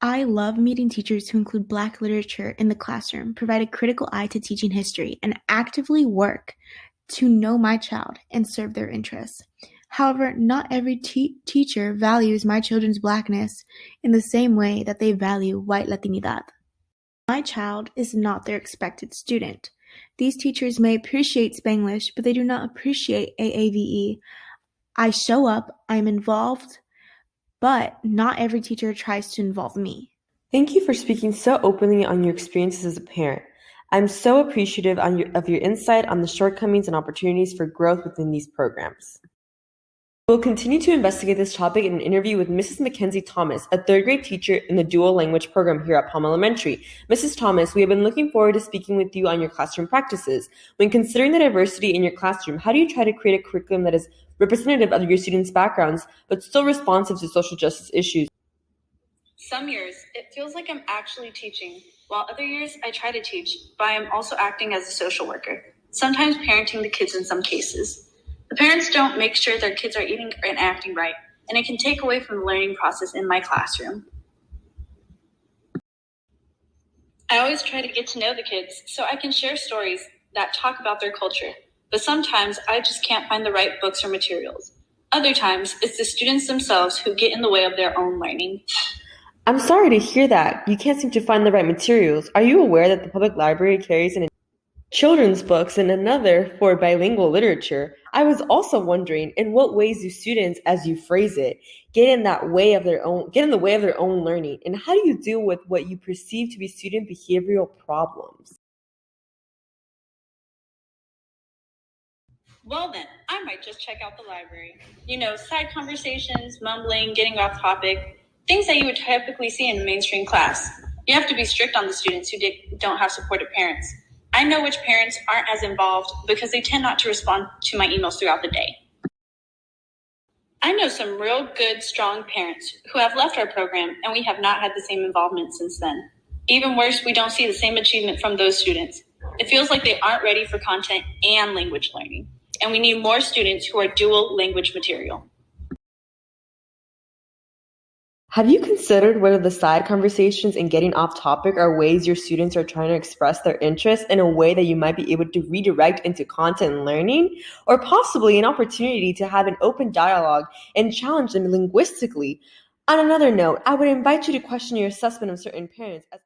I love meeting teachers who include Black literature in the classroom, provide a critical eye to teaching history, and actively work to know my child and serve their interests. However, not every teacher values my children's Blackness in the same way that they value white Latinidad. My child is not their expected student. These teachers may appreciate Spanglish, but they do not appreciate AAVE. I show up, I'm involved, but not every teacher tries to involve me. Thank you for speaking so openly on your experiences as a parent. I'm so appreciative of your insight on the shortcomings and opportunities for growth within these programs. We'll continue to investigate this topic in an interview with Mrs. Mackenzie Thomas, a third-grade teacher in the dual language program here at Palm Elementary. Mrs. Thomas, we have been looking forward to speaking with you on your classroom practices. When considering the diversity in your classroom, how do you try to create a curriculum that is representative of your students' backgrounds, but still responsive to social justice issues? Some years, it feels like I'm actually teaching, while other years I try to teach, but I am also acting as a social worker, sometimes parenting the kids in some cases. The parents don't make sure their kids are eating and acting right, and it can take away from the learning process in my classroom. I always try to get to know the kids so I can share stories that talk about their culture, but sometimes I just can't find the right books or materials. Other times, it's the students themselves who get in the way of their own learning. I'm sorry to hear that. You can't seem to find the right materials. Are you aware that the public library carries an children's books and another for bilingual literature? I was also wondering, in what ways do students, as you phrase it, get in the way of their own learning, and how do you deal with what you perceive to be student behavioral problems? Well then, I might just check out the library. Side conversations, mumbling, getting off topic, things that you would typically see in a mainstream class. You have to be strict on the students who don't have supportive parents. I know which parents aren't as involved because they tend not to respond to my emails throughout the day. I know some real good, strong parents who have left our program and we have not had the same involvement since then. Even worse, we don't see the same achievement from those students. It feels like they aren't ready for content and language learning, and we need more students who are dual language material. Have you considered whether the side conversations and getting off topic are ways your students are trying to express their interests in a way that you might be able to redirect into content and learning, or possibly an opportunity to have an open dialogue and challenge them linguistically? On another note, I would invite you to question your assessment of certain parents as